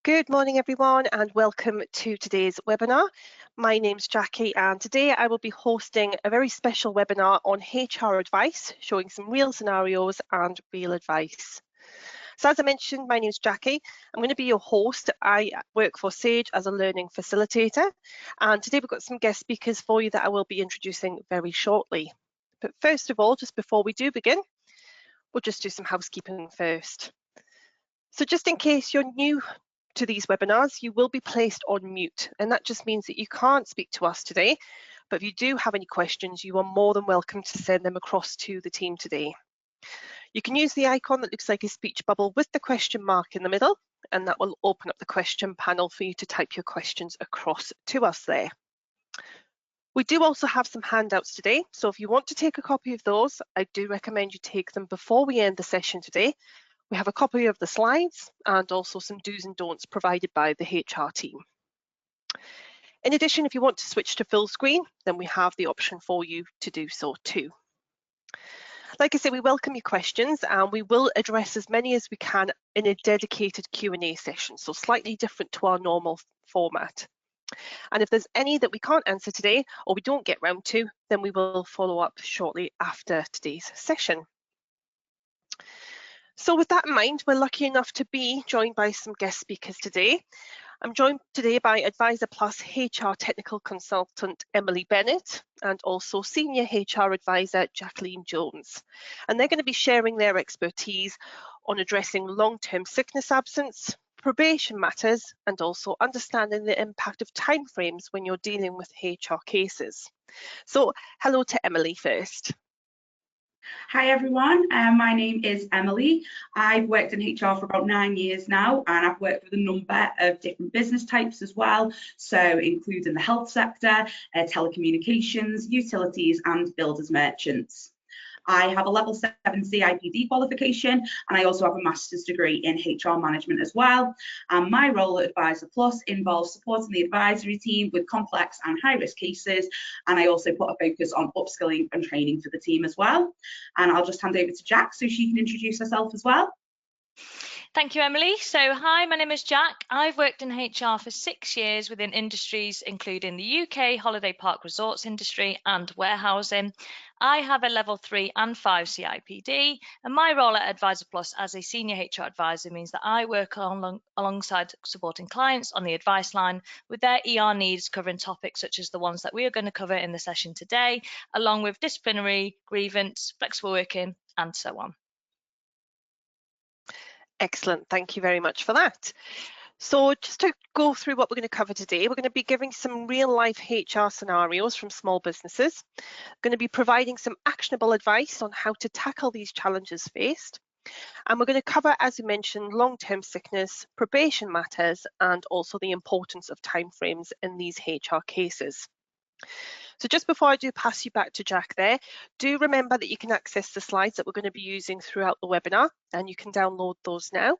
Good morning everyone and welcome to today's webinar. My name's Jackie and today I will be hosting a very special webinar on HR advice, showing some real scenarios and real advice. So as I mentioned, my name's Jackie. I'm going to be your host. I work for Sage as a learning facilitator, and today we've got some guest speakers for you that I will be introducing very shortly. But first of all, just before we do begin, we'll just do some housekeeping first. So just in case you're new to these webinars, you will be placed on mute, and that just means that you can't speak to us today. But if you do have any questions, you are more than welcome to send them across to the team today. You can use the icon that looks like a speech bubble with the question mark in the middle, and that will open up the question panel for you to type your questions across to us there. We do also have some handouts today, so if you want to take a copy of those, I do recommend you take them before we end the session today. We have a copy of the slides and also some do's and don'ts provided by the HR team. In addition, if you want to switch to full screen, then we have the option for you to do so too. Like I said, we welcome your questions and we will address as many as we can in a dedicated Q&A session, so slightly different to our normal format. And if there's any that we can't answer today or we don't get round to, then we will follow up shortly after today's session. So with that in mind, we're lucky enough to be joined by some guest speakers today. I'm joined today by Advisor Plus HR Technical Consultant Emily Bennett and also Senior HR Advisor Jacqueline Jones. And they're going to be sharing their expertise on addressing long-term sickness absence, probation matters, and also understanding the impact of timeframes when you're dealing with HR cases. So hello to Emily first. Hi everyone, my name is Emily. I've worked in HR for about 9 years now, and I've worked with a number of different business types as well, so including the health sector, telecommunications, utilities and builders merchants. I have a level 7 CIPD qualification, and I also have a master's degree in HR management as well. And my role at Advisor Plus involves supporting the advisory team with complex and high-risk cases, and I also put a focus on upskilling and training for the team as well. And I'll just hand over to Jack so she can introduce herself as well. Thank you, Emily. So hi, my name is Jack. I've worked in HR for 6 years within industries including the UK holiday park resorts industry and warehousing. I have a level 3 and 5 CIPD, and my role at Advisor Plus as a senior HR advisor means that I work alongside supporting clients on the advice line with their ER needs, covering topics such as the ones that we are going to cover in the session today, along with disciplinary, grievance, flexible working, and so on. Excellent, thank you very much for that. So just to go through what we're going to cover today, we're going to be giving some real life HR scenarios from small businesses. We're going to be providing some actionable advice on how to tackle these challenges faced. And we're going to cover, as we mentioned, long-term sickness, probation matters, and also the importance of timeframes in these HR cases. So just before I do pass you back to Jack there, do remember that you can access the slides that we're going to be using throughout the webinar, and you can download those now.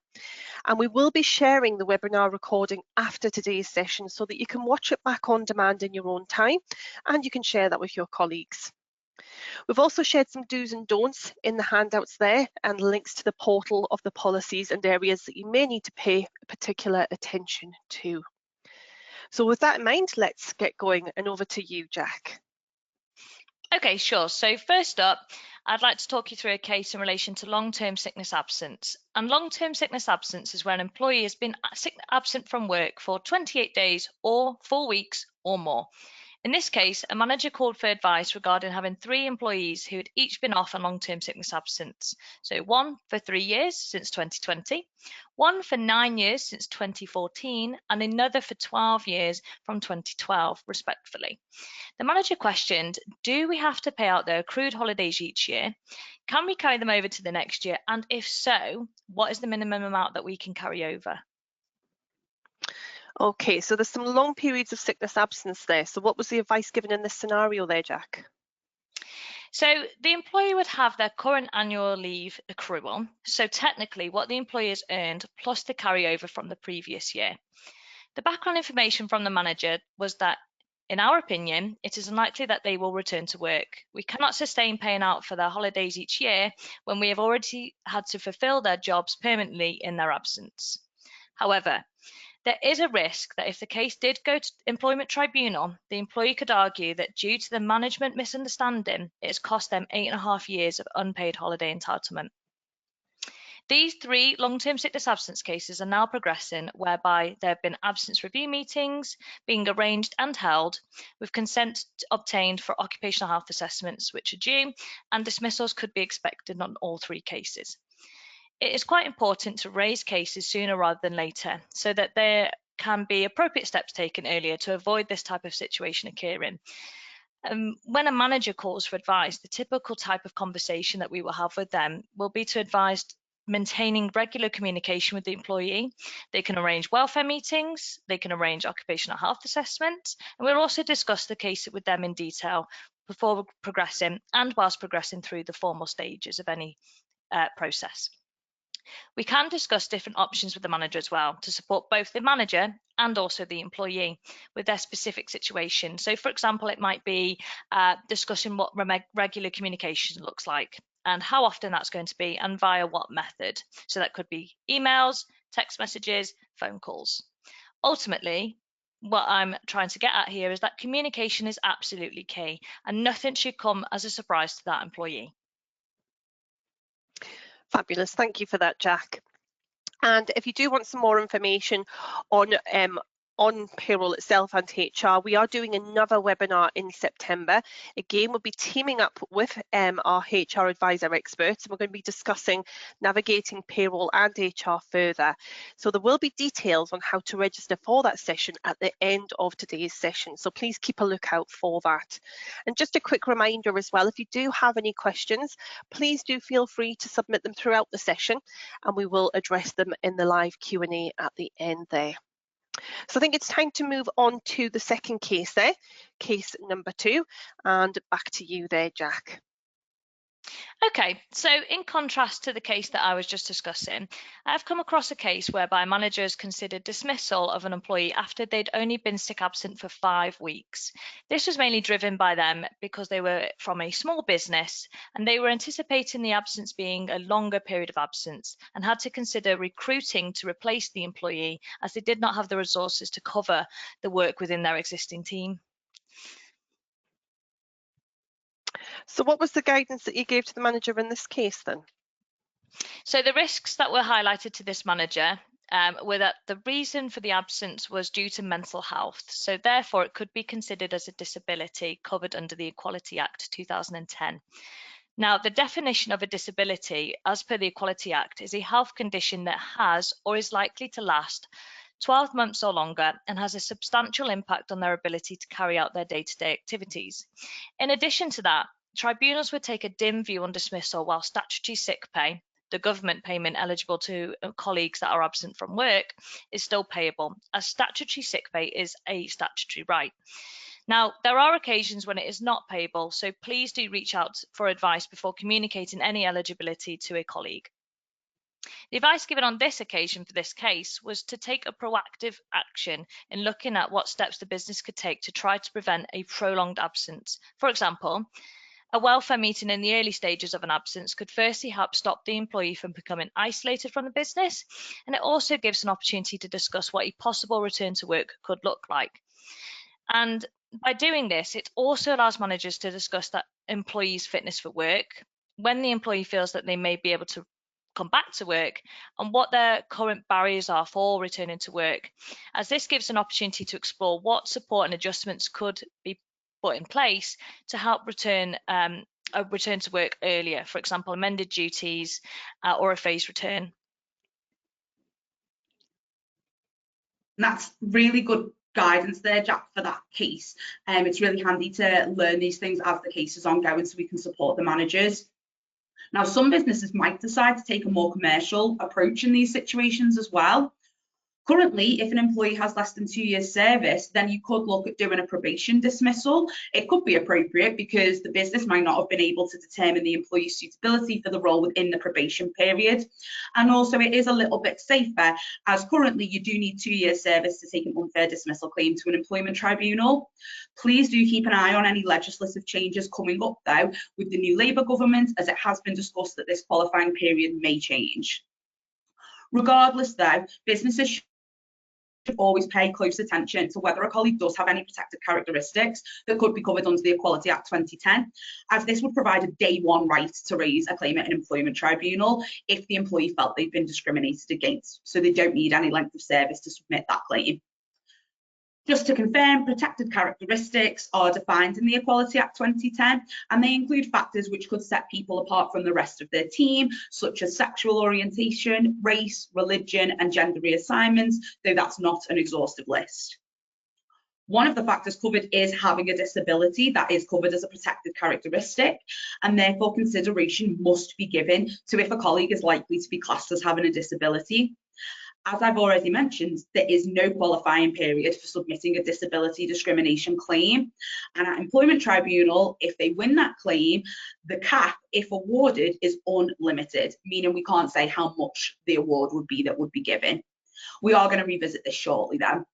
And we will be sharing the webinar recording after today's session so that you can watch it back on demand in your own time, and you can share that with your colleagues. We've also shared some do's and don'ts in the handouts there and links to the portal of the policies and areas that you may need to pay particular attention to. So with that in mind, let's get going, and over to you, Jack. Okay, sure. So first up, I'd like to talk you through a case in relation to long-term sickness absence. And long-term sickness absence is where an employee has been absent from work for 28 days or 4 weeks or more. In this case, a manager called for advice regarding having 3 employees who had each been off on long-term sickness absence. So one for 3 years since 2020, one for 9 years since 2014, and another for 12 years from 2012, respectively. The manager questioned, do we have to pay out their accrued holidays each year? Can we carry them over to the next year? And if so, what is the minimum amount that we can carry over? Okay, so there's some long periods of sickness absence there. So what was the advice given in this scenario there, Jack? So the employee would have their current annual leave accrual. So technically what the employee has earned plus the carryover from the previous year. The background information from the manager was that, in our opinion, it is unlikely that they will return to work. We cannot sustain paying out for their holidays each year when we have already had to fulfill their jobs permanently in their absence. However, There is a risk that if the case did go to employment tribunal, the employee could argue that due to the management misunderstanding, it has cost them 8.5 years of unpaid holiday entitlement. These 3 long-term sickness absence cases are now progressing, whereby there have been absence review meetings being arranged and held, with consent obtained for occupational health assessments which are due, and dismissals could be expected on all 3 cases. It is quite important to raise cases sooner rather than later, so that there can be appropriate steps taken earlier to avoid this type of situation occurring. When a manager calls for advice, the typical type of conversation that we will have with them will be to advise maintaining regular communication with the employee. They can arrange welfare meetings, they can arrange occupational health assessments, and we'll also discuss the case with them in detail before progressing and whilst progressing through the formal stages of any process. We can discuss different options with the manager as well to support both the manager and also the employee with their specific situation. So, for example, it might be discussing what regular communication looks like and how often that's going to be and via what method. So that could be emails, text messages, phone calls. Ultimately, what I'm trying to get at here is that communication is absolutely key and nothing should come as a surprise to that employee. Fabulous, thank you for that, Jack. And if you do want some more information on payroll itself and HR, we are doing another webinar in September. Again, we'll be teaming up with our HR advisor experts, and we're going to be discussing navigating payroll and HR further. So there will be details on how to register for that session at the end of today's session. So please keep a lookout for that. And just a quick reminder as well, if you do have any questions, please do feel free to submit them throughout the session, and we will address them in the live Q&A at the end there. So I think it's time to move on to the second case there, case number 2, and back to you there, Jack. Okay, so in contrast to the case that I was just discussing, I've come across a case whereby managers considered dismissal of an employee after they'd only been sick absent for 5 weeks. This was mainly driven by them because they were from a small business and they were anticipating the absence being a longer period of absence and had to consider recruiting to replace the employee as they did not have the resources to cover the work within their existing team. So what was the guidance that you gave to the manager in this case then? So the risks that were highlighted to this manager were that the reason for the absence was due to mental health. So therefore it could be considered as a disability covered under the Equality Act 2010. Now, the definition of a disability as per the Equality Act is a health condition that has or is likely to last 12 months or longer and has a substantial impact on their ability to carry out their day-to-day activities. In addition to that, tribunals would take a dim view on dismissal while statutory sick pay, the government payment eligible to colleagues that are absent from work, is still payable, as statutory sick pay is a statutory right. Now, there are occasions when it is not payable, so please do reach out for advice before communicating any eligibility to a colleague. The advice given on this occasion for this case was to take a proactive action in looking at what steps the business could take to try to prevent a prolonged absence. For example, a welfare meeting in the early stages of an absence could firstly help stop the employee from becoming isolated from the business, and it also gives an opportunity to discuss what a possible return to work could look like. And by doing this, it also allows managers to discuss that employee's fitness for work, when the employee feels that they may be able to come back to work, and what their current barriers are for returning to work, as this gives an opportunity to explore what support and adjustments could be put in place to help return to work earlier, for example, amended duties or a phased return. That's really good guidance there, Jack, for that case. It's really handy to learn these things as the case is ongoing so we can support the managers. Now, some businesses might decide to take a more commercial approach in these situations as well. Currently, if an employee has less than 2 years service, then you could look at doing a probation dismissal. It could be appropriate because the business might not have been able to determine the employee's suitability for the role within the probation period. And also it is a little bit safer, as currently you do need 2 years service to take an unfair dismissal claim to an employment tribunal. Please do keep an eye on any legislative changes coming up though with the new Labour government, as it has been discussed that this qualifying period may change. Regardless though, businesses always pay close attention to whether a colleague does have any protected characteristics that could be covered under the Equality Act 2010, as this would provide a day one right to raise a claim at an employment tribunal if the employee felt they've been discriminated against, so they don't need any length of service to submit that claim. Just to confirm, protected characteristics are defined in the Equality Act 2010, and they include factors which could set people apart from the rest of their team, such as sexual orientation, race, religion, and gender reassignments, though that's not an exhaustive list. One of the factors covered is having a disability that is covered as a protected characteristic, and therefore consideration must be given to if a colleague is likely to be classed as having a disability. As I've already mentioned, there is no qualifying period for submitting a disability discrimination claim. And at Employment Tribunal, if they win that claim, the cap, if awarded, is unlimited, meaning we can't say how much the award would be that would be given. We are going to revisit this shortly then.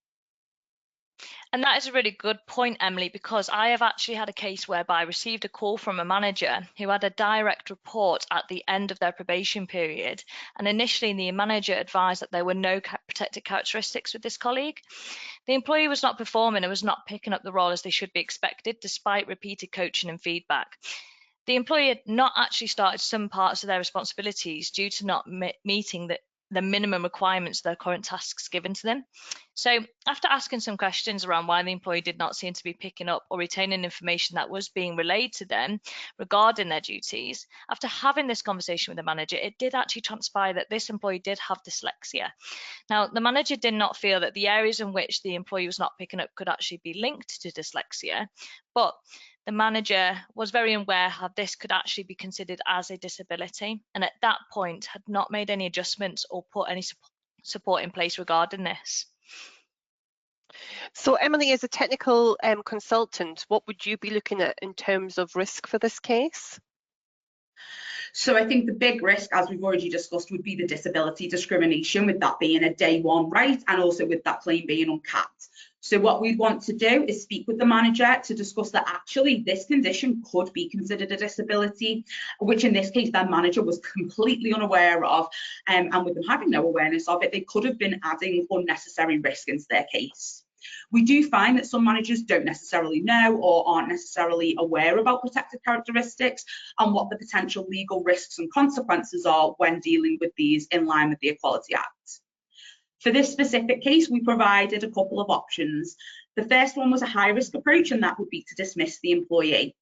And that is a really good point, Emily, because I have actually had a case whereby I received a call from a manager who had a direct report at the end of their probation period. And initially, the manager advised that there were no protected characteristics with this colleague. The employee was not performing and was not picking up the role as they should be expected, despite repeated coaching and feedback. The employee had not actually started some parts of their responsibilities due to not meeting the minimum requirements of their current tasks given to them. So after asking some questions around why the employee did not seem to be picking up or retaining information that was being relayed to them regarding their duties, after having this conversation with the manager, it did actually transpire that this employee did have dyslexia. Now, the manager did not feel that the areas in which the employee was not picking up could actually be linked to dyslexia, but the manager was very aware how this could actually be considered as a disability, and at that point had not made any adjustments or put any support in place regarding this. So Emily, as a technical consultant, what would you be looking at in terms of risk for this case? So I think the big risk, as we've already discussed, would be the disability discrimination, with that being a day one right, and also with that claim being uncapped. So what we'd want to do is speak with the manager to discuss that actually this condition could be considered a disability, which in this case their manager was completely unaware of, and with them having no awareness of it, they could have been adding unnecessary risk into their case. We do find that some managers don't necessarily know or aren't necessarily aware about protected characteristics and what the potential legal risks and consequences are when dealing with these in line with the Equality Act. For this specific case, we provided a couple of options. The first one was a high-risk approach, and that would be to dismiss the employee.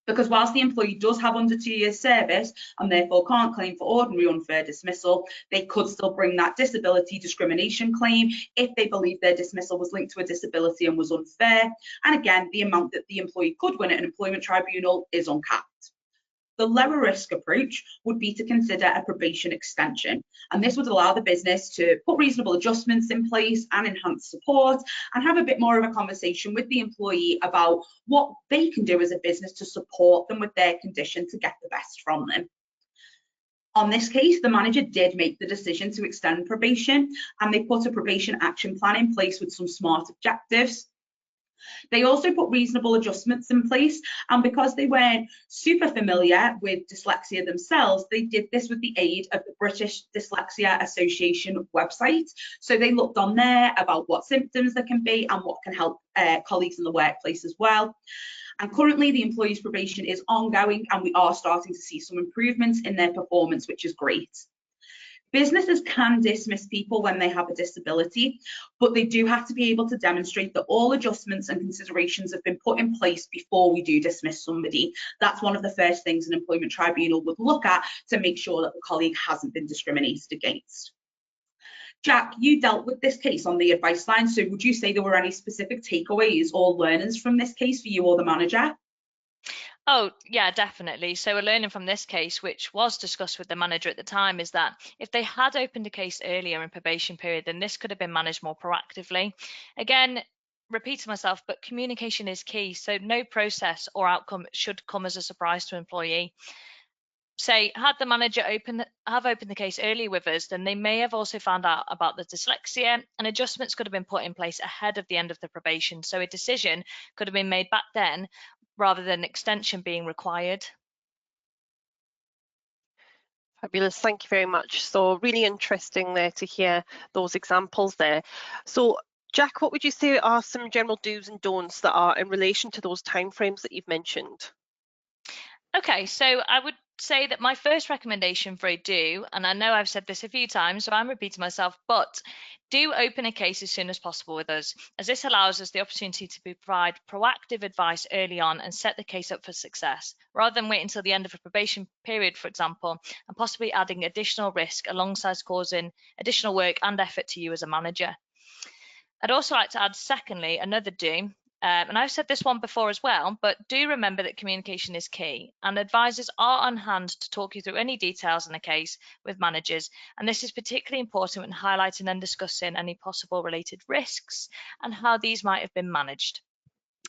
Because whilst the employee does have under 2 years service and therefore can't claim for ordinary unfair dismissal, they could still bring that disability discrimination claim if they believe their dismissal was linked to a disability and was unfair. And again, the amount that the employee could win at an employment tribunal is uncapped. The lower risk approach would be to consider a probation extension, and this would allow the business to put reasonable adjustments in place and enhance support and have a bit more of a conversation with the employee about what they can do as a business to support them with their condition to get the best from them. On this case, the manager did make the decision to extend probation, and they put a probation action plan in place with some SMART objectives. They also put reasonable adjustments in place, and because they weren't super familiar with dyslexia themselves, they did this with the aid of the British Dyslexia Association website. So they looked on there about what symptoms there can be and what can help colleagues in the workplace as well. And currently the employee's probation is ongoing, and we are starting to see some improvements in their performance, which is great. Businesses can dismiss people when they have a disability, but they do have to be able to demonstrate that all adjustments and considerations have been put in place before we do dismiss somebody. That's one of the first things an employment tribunal would look at to make sure that the colleague hasn't been discriminated against. Jack, you dealt with this case on the advice line, so would you say there were any specific takeaways or learnings from this case for you or the manager? Oh, yeah, definitely. So a learning from this case, which was discussed with the manager at the time, is that if they had opened a case earlier in probation period, then this could have been managed more proactively. Again, repeating myself, but communication is key. So no process or outcome should come as a surprise to an employee. Say, had the manager opened the case early with us, then they may have also found out about the dyslexia, and adjustments could have been put in place ahead of the end of the probation. So a decision could have been made back then, rather than extension being required. Fabulous, thank you very much. So really interesting there to hear those examples there. So Jack, what would you say are some general do's and don'ts that are in relation to those timeframes that you've mentioned? Okay, so I would say that my first recommendation for a do, and I know I've said this a few times, so I'm repeating myself, but do open a case as soon as possible with us, as this allows us the opportunity to provide proactive advice early on and set the case up for success, rather than wait until the end of a probation period, for example, and possibly adding additional risk alongside causing additional work and effort to you as a manager. I'd also like to add, secondly, another do, and I've said this one before as well, but do remember that communication is key, and advisors are on hand to talk you through any details in a case with managers, and this is particularly important when highlighting and discussing any possible related risks and how these might have been managed.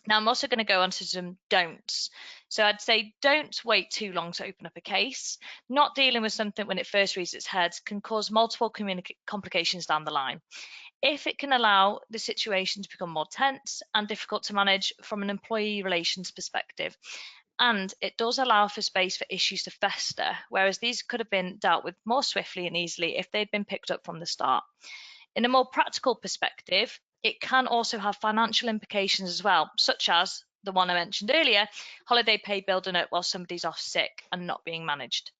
Now, I'm also going to go on to some don'ts. So I'd say don't wait too long to open up a case. Not dealing with something when it first rears its head can cause multiple complications down the line. If it can allow the situation to become more tense and difficult to manage from an employee relations perspective. And it does allow for space for issues to fester, whereas these could have been dealt with more swiftly and easily if they'd been picked up from the start. In a more practical perspective, it can also have financial implications as well, such as the one I mentioned earlier, holiday pay building up while somebody's off sick and not being managed.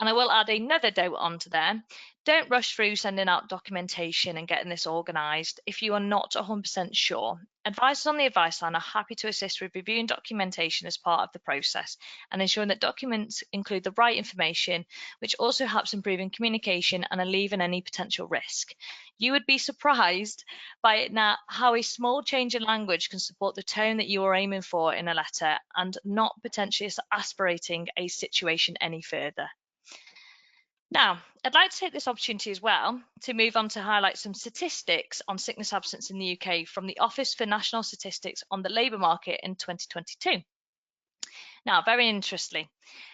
And I will add another don't onto there. Don't rush through sending out documentation and getting this organised if you are not 100% sure. Advisors on the advice line are happy to assist with reviewing documentation as part of the process and ensuring that documents include the right information, which also helps improving communication and alleviating any potential risk. You would be surprised by now how a small change in language can support the tone that you are aiming for in a letter and not potentially aspirating a situation any further. Now, I'd like to take this opportunity as well to move on to highlight some statistics on sickness absence in the UK from the Office for National Statistics on the labour market in 2022. Now, very interestingly,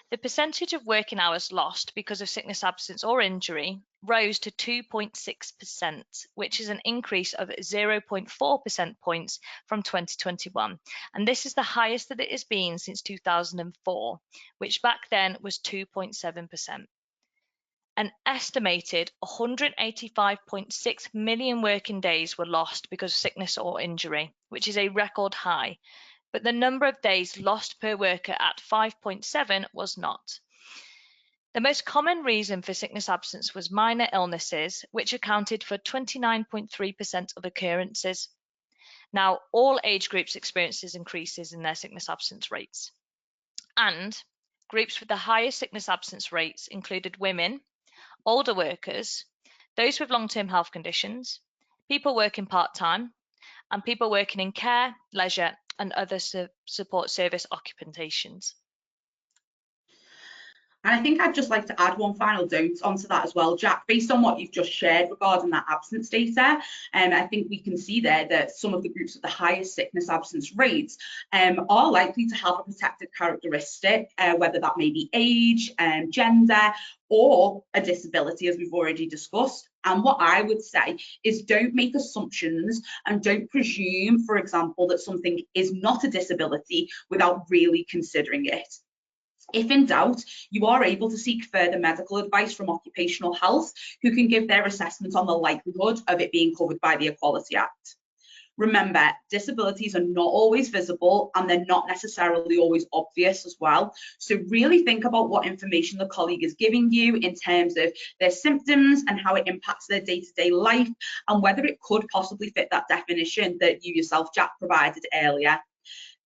the percentage of working hours lost because of sickness absence or injury rose to 2.6%, which is an increase of 0.4 percentage points from 2021. And this is the highest that it has been since 2004, which back then was 2.7%. An estimated 185.6 million working days were lost because of sickness or injury, which is a record high. But the number of days lost per worker at 5.7 was not. The most common reason for sickness absence was minor illnesses, which accounted for 29.3% of occurrences. Now, all age groups experienced increases in their sickness absence rates. And groups with the highest sickness absence rates included women, older workers, those with long-term health conditions, people working part-time, and people working in care, leisure, and other support service occupations. And I think I'd just like to add one final don't onto that as well, Jack, based on what you've just shared regarding that absence data. I think we can see there that some of the groups with the highest sickness absence rates are likely to have a protected characteristic, whether that may be age, gender, or a disability, as we've already discussed. And what I would say is don't make assumptions and don't presume, for example, that something is not a disability without really considering it. If in doubt, you are able to seek further medical advice from occupational health, who can give their assessment on the likelihood of it being covered by the Equality Act. Remember, disabilities are not always visible and they're not necessarily always obvious as well. So really think about what information the colleague is giving you in terms of their symptoms and how it impacts their day-to-day life and whether it could possibly fit that definition that you yourself, Jack, provided earlier.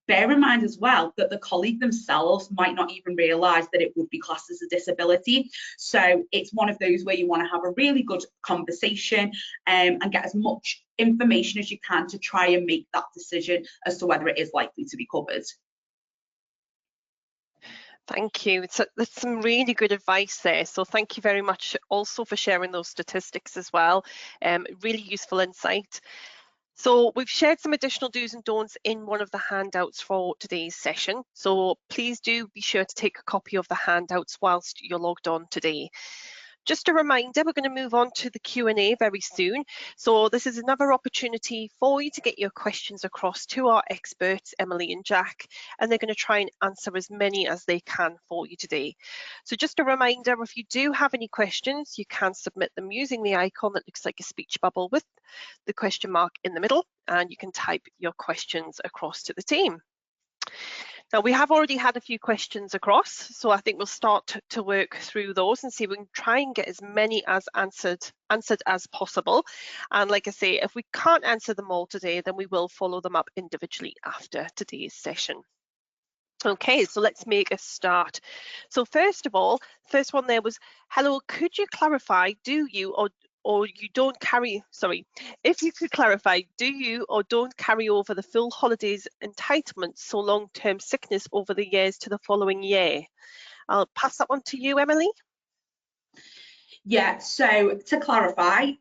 Bear in mind as well that the colleague themselves might not even realise that it would be classed as a disability. So it's one of those where you want to have a really good conversation and get as much information as you can to try and make that decision as to whether it is likely to be covered. Thank you. So that's some really good advice there. So thank you very much also for sharing those statistics as well. Really useful insight. So we've shared some additional do's and don'ts in one of the handouts for today's session. So please do be sure to take a copy of the handouts whilst you're logged on today. Just a reminder, we're going to move on to the Q&A very soon. So this is another opportunity for you to get your questions across to our experts, Emily and Jack, and they're going to try and answer as many as they can for you today. So just a reminder, if you do have any questions, you can submit them using the icon that looks like a speech bubble with the question mark in the middle, and you can type your questions across to the team. Now, we have already had a few questions across, so I think we'll start to work through those and see if we can try and get as many as answered as possible. And like I say, if we can't answer them all today, then we will follow them up individually after today's session. Okay, so let's make a start. So first of all, first one there was, hello, could you clarify, do you or you don't carry, sorry, if you could clarify, do you or don't carry over the full holidays entitlements, so long-term sickness over the years to the following year? I'll pass that one to you, Emily. Yeah, so to clarify,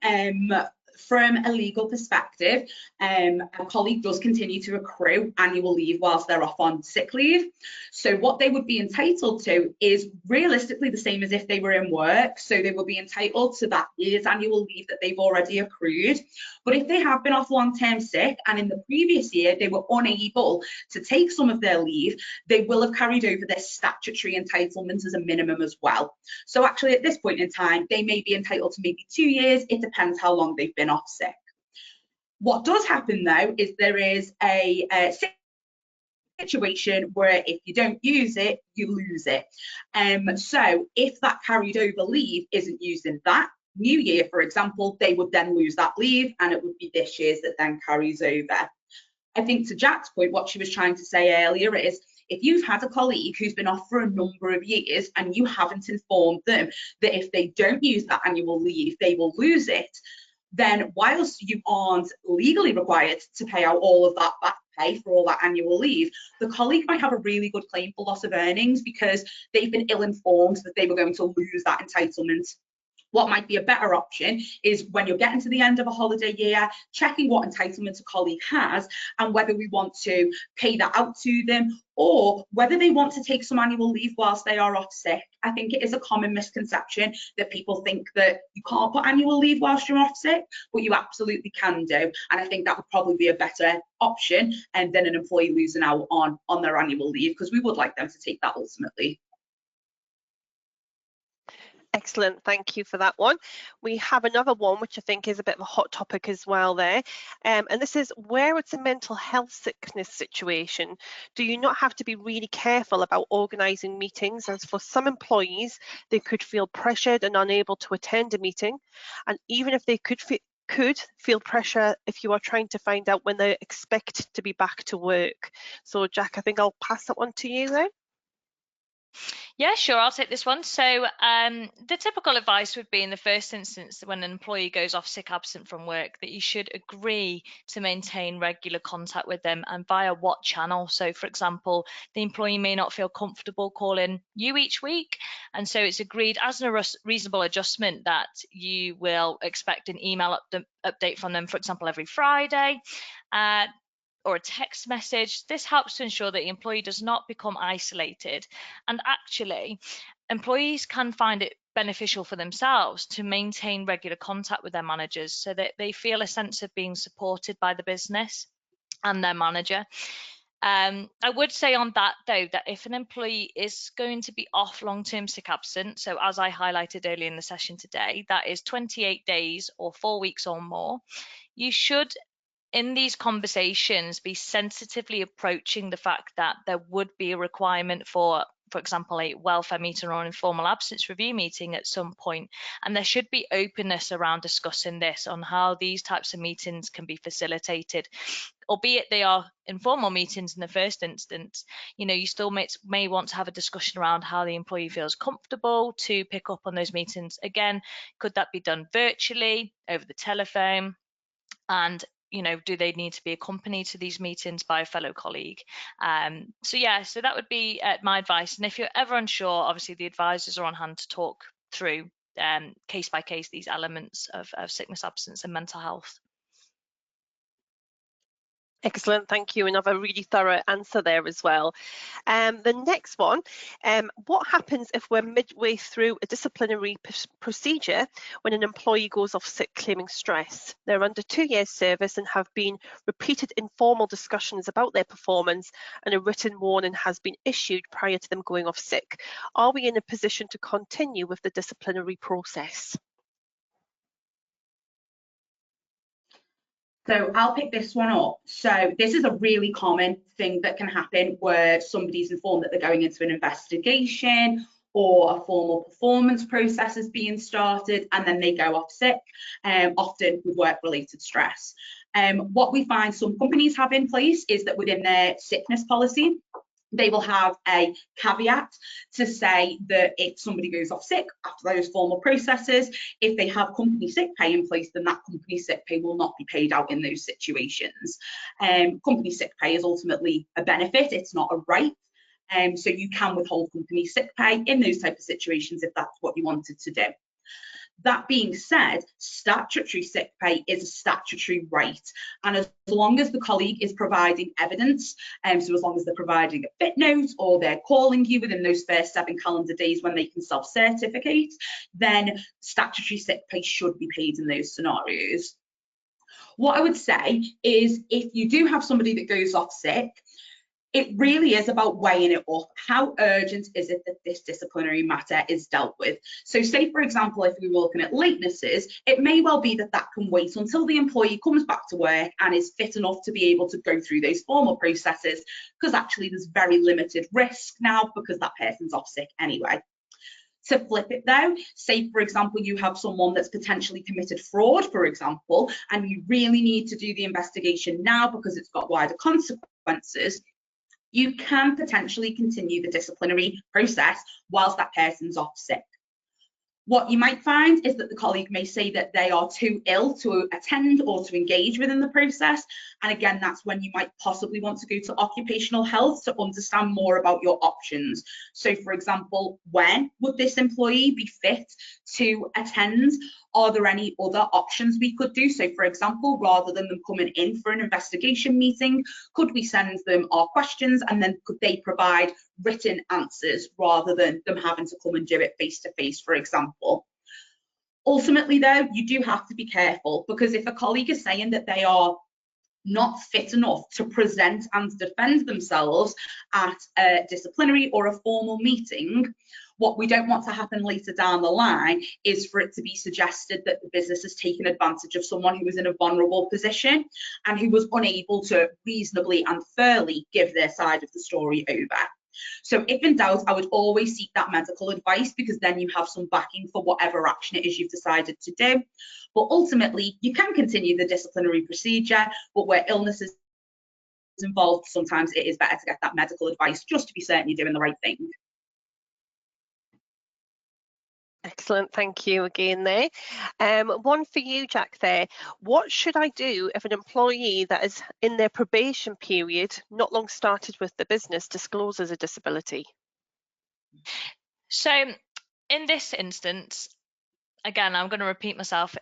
from a legal perspective, a colleague does continue to accrue annual leave whilst they're off on sick leave. So what they would be entitled to is realistically the same as if they were in work. So they will be entitled to that year's annual leave that they've already accrued. But if they have been off long-term sick and in the previous year they were unable to take some of their leave, they will have carried over their statutory entitlements as a minimum as well. So actually at this point in time, they may be entitled to maybe 2 years. It depends how long they've been off sick. What does happen though is there is a situation where if you don't use it, you lose it. So if that carried over leave isn't used in that new year, for example, they would then lose that leave and it would be this year's that then carries over. I think to Jack's point, what she was trying to say earlier is, if you've had a colleague who's been off for a number of years and you haven't informed them that if they don't use that annual leave, they will lose it, then whilst you aren't legally required to pay out all of that back pay for all that annual leave, the colleague might have a really good claim for loss of earnings because they've been ill-informed that they were going to lose that entitlement. What might be a better option is when you're getting to the end of a holiday year, checking what entitlements a colleague has and whether we want to pay that out to them or whether they want to take some annual leave whilst they are off sick. I think it is a common misconception that people think that you can't put annual leave whilst you're off sick, but you absolutely can do. And I think that would probably be a better option than an employee losing out on their annual leave, because we would like them to take that ultimately. Excellent, thank you for that one. We have another one which I think is a bit of a hot topic as well there, and this is, where it's a mental health sickness situation, do you not have to be really careful about organising meetings, as for some employees they could feel pressured and unable to attend a meeting, and even if they could feel pressure if you are trying to find out when they expect to be back to work. So Jack, I think I'll pass that one to you there. Yeah, sure, I'll take this one. So the typical advice would be, in the first instance, when an employee goes off sick absent from work, that you should agree to maintain regular contact with them and via what channel. So for example, the employee may not feel comfortable calling you each week, and so it's agreed as a reasonable adjustment that you will expect an email update from them, for example, every Friday. Or a text message. This helps to ensure that the employee does not become isolated. And actually, employees can find it beneficial for themselves to maintain regular contact with their managers so that they feel a sense of being supported by the business and their manager. I would say on that though, that if an employee is going to be off long-term sick absent, so as I highlighted earlier in the session today, that is 28 days or 4 weeks or more, you should in these conversations be sensitively approaching the fact that there would be a requirement for example, a welfare meeting or an informal absence review meeting at some point. And there should be openness around discussing this on how these types of meetings can be facilitated. Albeit they are informal meetings in the first instance, you still may want to have a discussion around how the employee feels comfortable to pick up on those meetings. Again, could that be done virtually, over the telephone? And do they need to be accompanied to these meetings by a fellow colleague? So that would be my advice. And if you're ever unsure, obviously the advisors are on hand to talk through case by case these elements of sickness, absence and mental health. Excellent, thank you. Another really thorough answer there as well. The next one, what happens if we're midway through a disciplinary procedure when an employee goes off sick claiming stress? They're under 2 years service and have been repeated informal discussions about their performance, and a written warning has been issued prior to them going off sick. Are we in a position to continue with the disciplinary process? So I'll pick this one up. So this is a really common thing that can happen where somebody's informed that they're going into an investigation or a formal performance process is being started, and then they go off sick, often with work-related stress. What we find some companies have in place is that within their sickness policy, they will have a caveat to say that if somebody goes off sick after those formal processes, if they have company sick pay in place, then that company sick pay will not be paid out in those situations. Company sick pay is ultimately a benefit, it's not a right. So you can withhold company sick pay in those type of situations if that's what you wanted to do. That being said, statutory sick pay is a statutory right. And as long as the colleague is providing evidence, so as long as they're providing a fit note or they're calling you within those first 7 calendar days when they can self-certificate, then statutory sick pay should be paid in those scenarios. What I would say is if you do have somebody that goes off sick, it really is about weighing it up. How urgent is it that this disciplinary matter is dealt with? So say, for example, if we were looking at latenesses, it may well be that that can wait until the employee comes back to work and is fit enough to be able to go through those formal processes, because actually there's very limited risk now because that person's off sick anyway. To flip it though, say for example you have someone that's potentially committed fraud, for example, and you really need to do the investigation now because it's got wider consequences, you can potentially continue the disciplinary process whilst that person's off sick. What you might find is that the colleague may say that they are too ill to attend or to engage within the process. And again, that's when you might possibly want to go to occupational health to understand more about your options. So for example, when would this employee be fit to attend? Are there any other options we could do? So for example, rather than them coming in for an investigation meeting, could we send them our questions and then could they provide written answers rather than them having to come and do it face to face, for example? Ultimately though, you do have to be careful, because if a colleague is saying that they are not fit enough to present and defend themselves at a disciplinary or a formal meeting, what we don't want to happen later down the line is for it to be suggested that the business has taken advantage of someone who was in a vulnerable position and who was unable to reasonably and fairly give their side of the story over. So if in doubt, I would always seek that medical advice, because then you have some backing for whatever action it is you've decided to do. But ultimately, you can continue the disciplinary procedure, but where illness is involved, sometimes it is better to get that medical advice just to be certain you're doing the right thing. Excellent, thank you again there. One for you, Jack, there. What should I do if an employee that is in their probation period, not long started with the business, discloses a disability? So in this instance, again, I'm going to repeat myself.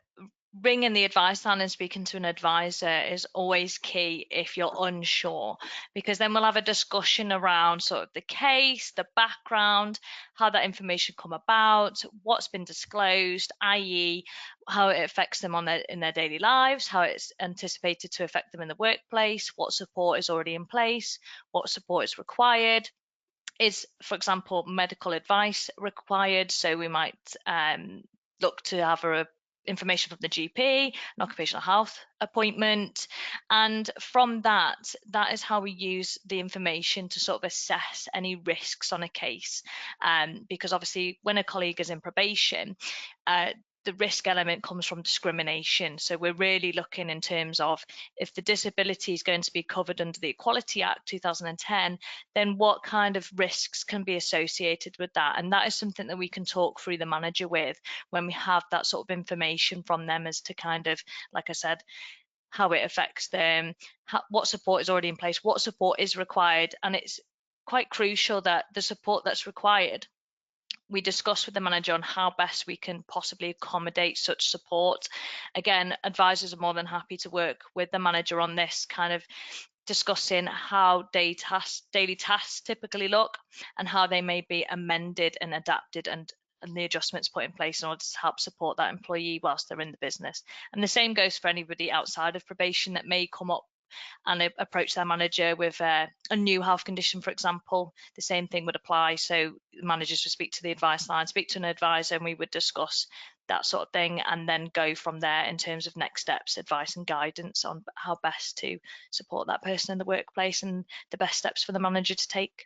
Ringing the advice line and speaking to an advisor is always key if you're unsure, because then we'll have a discussion around sort of the case, the background, how that information come about, what's been disclosed, i.e. how it affects them in their daily lives, how it's anticipated to affect them in the workplace, what support is already in place, what support is required. Is, for example, medical advice required? So we might look to have information from the GP, an occupational health appointment, and from that is how we use the information to sort of assess any risks on a case, because obviously when a colleague is in probation, the risk element comes from discrimination. So we're really looking in terms of, if the disability is going to be covered under the Equality Act 2010, then what kind of risks can be associated with that? And that is something that we can talk through the manager with when we have that sort of information from them, as to kind of, like I said, how it affects them, what support is already in place, what support is required. And it's quite crucial that the support that's required we discuss with the manager on how best we can possibly accommodate such support. Again, advisors are more than happy to work with the manager on this, kind of discussing how daily tasks typically look and how they may be amended and adapted, and the adjustments put in place in order to help support that employee whilst they're in the business. And the same goes for anybody outside of probation that may come up and approach their manager with a new health condition, for example. The same thing would apply. So managers would speak to the advice line, speak to an advisor, and we would discuss that sort of thing, and then go from there in terms of next steps, advice and guidance on how best to support that person in the workplace and the best steps for the manager to take.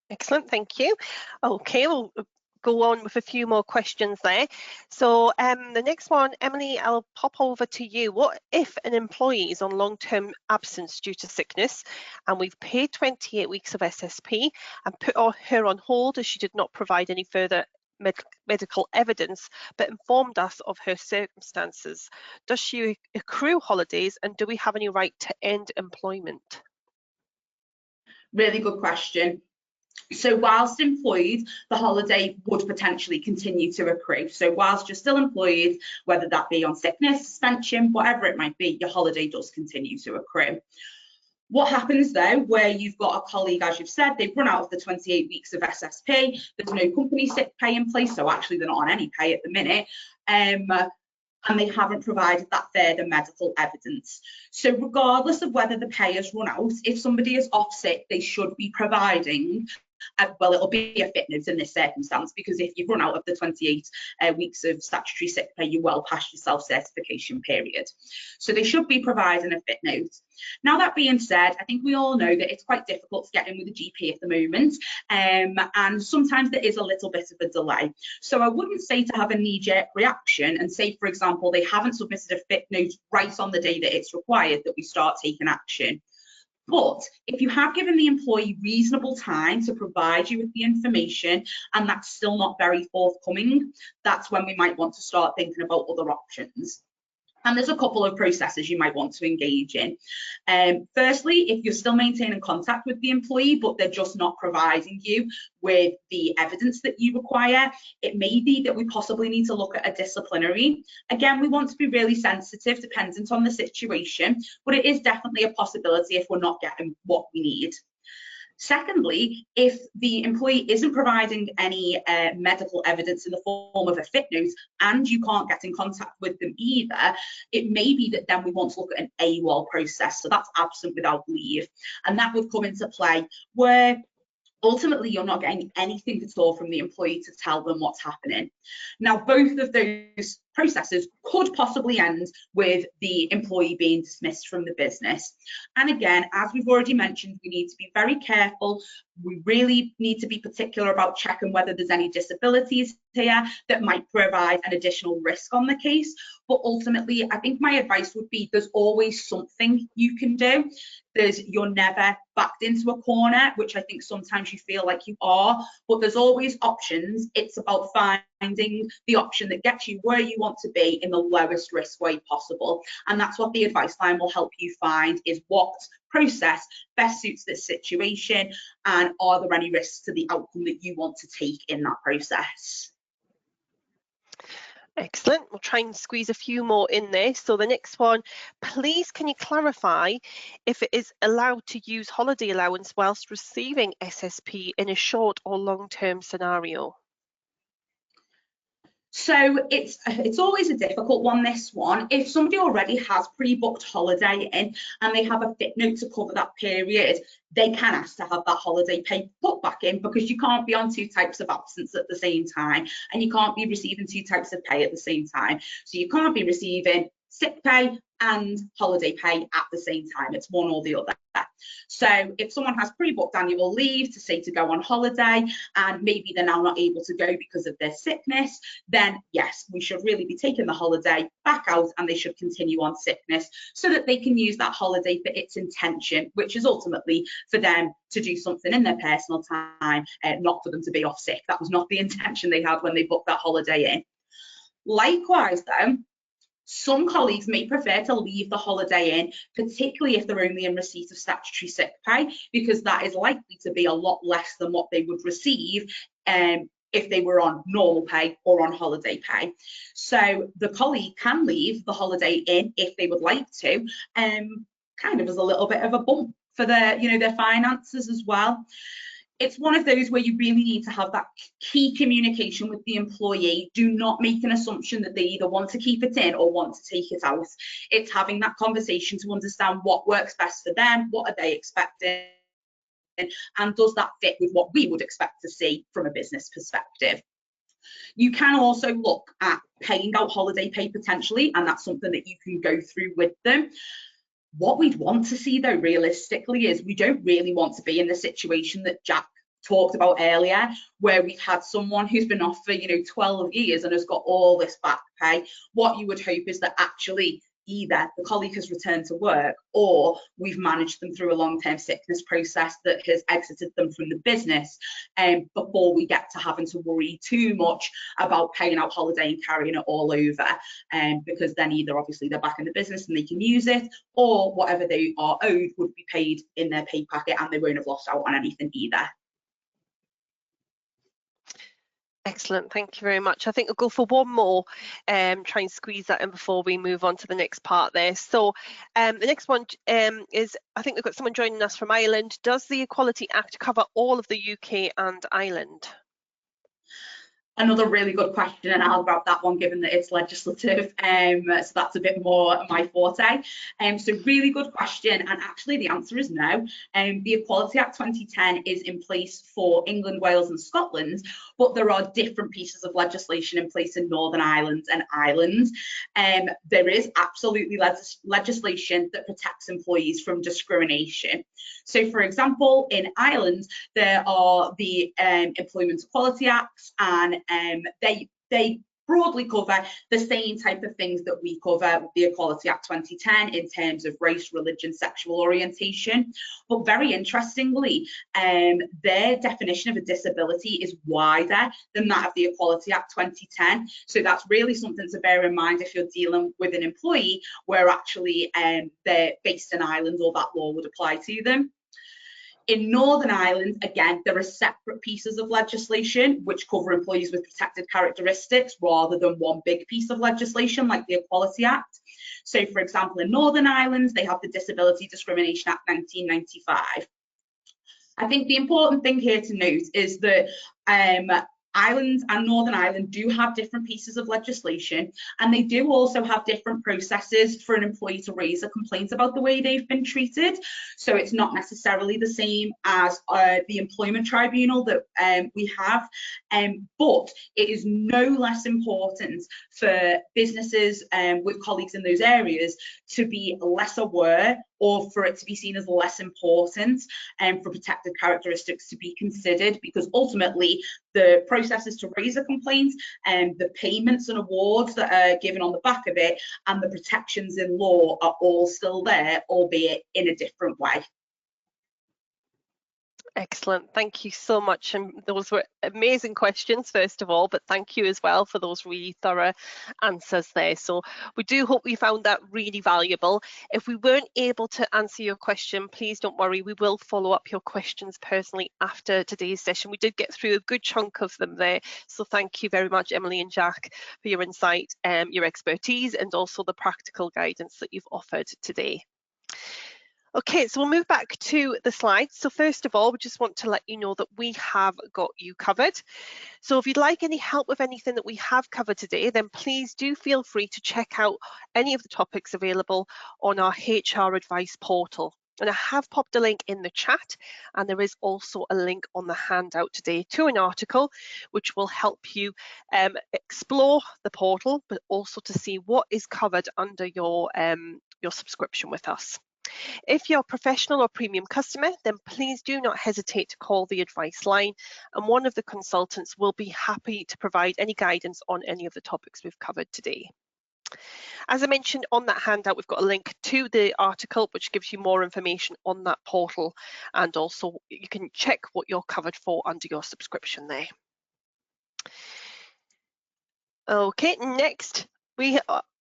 Excellent, thank you. Okay, we'll go on with a few more questions there. So the next one, Emily, I'll pop over to you. What if an employee is on long-term absence due to sickness and we've paid 28 weeks of SSP and put her on hold as she did not provide any further medical evidence but informed us of her circumstances? Does she accrue holidays, and do we have any right to end employment? Really good question. So whilst employed, the holiday would potentially continue to accrue. So whilst you're still employed, whether that be on sickness, suspension, whatever it might be, your holiday does continue to accrue. What happens though, where you've got a colleague, as you've said, they've run out of the 28 weeks of SSP, there's no company sick pay in place, so actually they're not on any pay at the minute, and they haven't provided that further medical evidence. So regardless of whether the pay has run out, if somebody is off sick, they should be providing well, it'll be a fit note in this circumstance, because if you've run out of the 28 weeks of statutory sick pay, you're well past your self-certification period. So they should be providing a fit note. Now, that being said, I think we all know that it's quite difficult to get in with a GP at the moment, and sometimes there is a little bit of a delay. So I wouldn't say to have a knee-jerk reaction and say, for example, they haven't submitted a fit note right on the day that it's required, that we start taking action. But if you have given the employee reasonable time to provide you with the information and that's still not very forthcoming, that's when we might want to start thinking about other options. And there's a couple of processes you might want to engage in. Firstly, if you're still maintaining contact with the employee, but they're just not providing you with the evidence that you require, it may be that we possibly need to look at a disciplinary. Again, we want to be really sensitive, dependent on the situation, but it is definitely a possibility if we're not getting what we need. Secondly, if the employee isn't providing any medical evidence in the form of a fit note and you can't get in contact with them either, it may be that then we want to look at an AWOL process. So that's absent without leave. And that would come into play where ultimately you're not getting anything at all from the employee to tell them what's happening. Now, both of those processes could possibly end with the employee being dismissed from the business. And again, as we've already mentioned, we need to be very careful. We really need to be particular about checking whether there's any disabilities here that might provide an additional risk on the case. But ultimately, I think my advice would be there's always something you can do. You're never backed into a corner, which I think sometimes you feel like you are, but there's always options. It's about finding the option that gets you where you want to be in the lowest risk way possible. And that's what the advice line will help you find, is what process best suits this situation, and are there any risks to the outcome that you want to take in that process. Excellent. We'll try and squeeze a few more in there. So the next one, please can you clarify if it is allowed to use holiday allowance whilst receiving SSP in a short or long-term scenario? So it's always a difficult one, this one. If somebody already has pre-booked holiday in and they have a fit note to cover that period, they can ask to have that holiday pay put back in, because you can't be on two types of absence at the same time, and you can't be receiving two types of pay at the same time. So you can't be receiving sick pay and holiday pay at the same time. It's one or the other. So if someone has pre-booked annual leave to say to go on holiday and maybe they're now not able to go because of their sickness, then yes, we should really be taking the holiday back out and they should continue on sickness so that they can use that holiday for its intention, which is ultimately for them to do something in their personal time, not for them to be off sick. That was not the intention they had when they booked that holiday in. Likewise though, Some colleagues may prefer to leave the holiday in, particularly if they're only in receipt of statutory sick pay, because that is likely to be a lot less than what they would receive if they were on normal pay or on holiday pay. So the colleague can leave the holiday in if they would like to, kind of as a little bit of a bump for their, their finances as well. It's one of those where you really need to have that key communication with the employee. Do not make an assumption that they either want to keep it in or want to take it out. It's having that conversation to understand what works best for them, what are they expecting, and does that fit with what we would expect to see from a business perspective. You can also look at paying out holiday pay potentially, and that's something that you can go through with them. What we'd want to see though realistically is we don't really want to be in the situation that Jack talked about earlier, where we've had someone who's been off for 12 years and has got all this back pay. What you would hope is that actually either the colleague has returned to work or we've managed them through a long-term sickness process that has exited them from the business before we get to having to worry too much about paying out holiday and carrying it all over, because then either obviously they're back in the business and they can use it, or whatever they are owed would be paid in their pay packet and they won't have lost out on anything either. Excellent, thank you very much. I think we'll go for one more, try and squeeze that in before we move on to the next part there. So the next one is, I think we've got someone joining us from Ireland. Does the Equality Act cover all of the UK and Ireland? Another really good question, and I'll grab that one given that it's legislative, so that's a bit more my forte. So really good question, and actually the answer is no. The Equality Act 2010 is in place for England, Wales and Scotland, but there are different pieces of legislation in place in Northern Ireland and Ireland. There is absolutely legislation that protects employees from discrimination. So for example, in Ireland, there are the Employment Equality Acts, and they broadly cover the same type of things that we cover with the Equality Act 2010 in terms of race, religion, sexual orientation. But very interestingly, their definition of a disability is wider than that of the Equality Act 2010. So that's really something to bear in mind if you're dealing with an employee where actually they're based in Ireland or that law would apply to them. In Northern Ireland, again, there are separate pieces of legislation which cover employees with protected characteristics rather than one big piece of legislation like the Equality Act. So, for example, in Northern Ireland, they have the Disability Discrimination Act 1995. I think the important thing here to note is that Ireland and Northern Ireland do have different pieces of legislation, and they do also have different processes for an employee to raise a complaint about the way they've been treated. So it's not necessarily the same as the employment tribunal that we have, but it is no less important for businesses with colleagues in those areas to be less aware, or for it to be seen as less important, for protected characteristics to be considered, because ultimately the processes to raise a complaint and the payments and awards that are given on the back of it and the protections in law are all still there, albeit in a different way. Excellent, thank you so much, and those were amazing questions first of all, but thank you as well for those really thorough answers there. So we do hope you found that really valuable. If we weren't able to answer your question, please don't worry, we will follow up your questions personally after today's session. We did get through a good chunk of them there, so thank you very much, Emily and Jack, for your insight, your expertise, and also the practical guidance that you've offered today. Okay, so we'll move back to the slides. So first of all, we just want to let you know that we have got you covered. So if you'd like any help with anything that we have covered today, then please do feel free to check out any of the topics available on our HR advice portal. And I have popped a link in the chat, and there is also a link on the handout today to an article which will help you explore the portal, but also to see what is covered under your subscription with us. If you're a professional or premium customer, then please do not hesitate to call the advice line, and one of the consultants will be happy to provide any guidance on any of the topics we've covered today. As I mentioned on that handout, we've got a link to the article which gives you more information on that portal, and also you can check what you're covered for under your subscription there. Okay, next we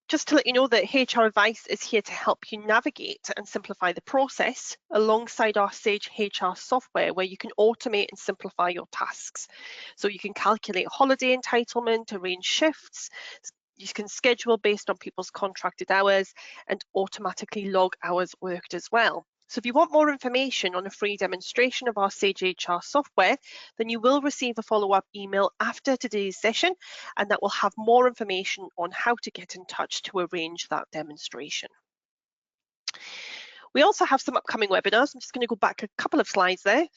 just to let you know that HR Advice is here to help you navigate and simplify the process alongside our Sage HR software, where you can automate and simplify your tasks. So you can calculate holiday entitlement, arrange shifts, you can schedule based on people's contracted hours, and automatically log hours worked as well. So if you want more information on a free demonstration of our Sage HR software, then you will receive a follow-up email after today's session, and that will have more information on how to get in touch to arrange that demonstration. We also have some upcoming webinars. I'm just going to go back a couple of slides there.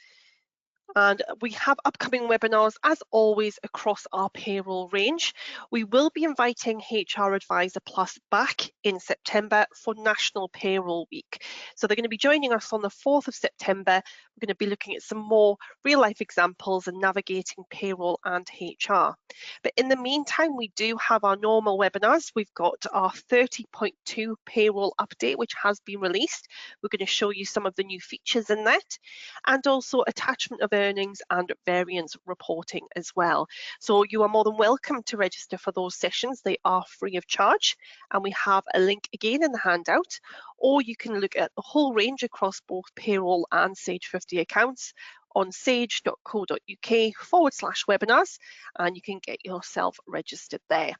And we have upcoming webinars, as always, across our payroll range. We will be inviting HR Advisor Plus back in September for National Payroll Week. So they're going to be joining us on the 4th of September. We're going to be looking at some more real-life examples and navigating payroll and HR. But in the meantime, we do have our normal webinars. We've got our 30.2 payroll update, which has been released. We're going to show you some of the new features in that, and also attachment of earnings and variance reporting as well. So you are more than welcome to register for those sessions. They are free of charge, and we have a link again in the handout, or you can look at the whole range across both payroll and Sage 50 accounts on sage.co.uk/webinars, and you can get yourself registered there.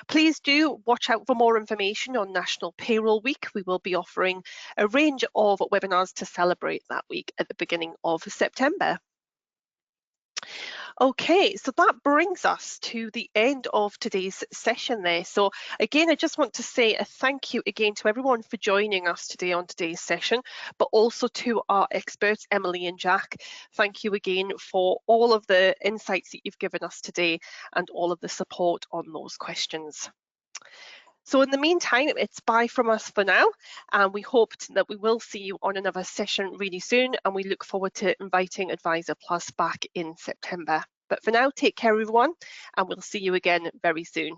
Please do watch out for more information on National Payroll Week. We will be offering a range of webinars to celebrate that week at the beginning of September. Okay, so that brings us to the end of today's session there. So again, I just want to say a thank you again to everyone for joining us today on today's session, but also to our experts, Emily and Jack. Thank you again for all of the insights that you've given us today and all of the support on those questions. So in the meantime, it's bye from us for now, and we hope that we will see you on another session really soon, and we look forward to inviting Advisor Plus back in September. But for now, take care everyone, and we'll see you again very soon.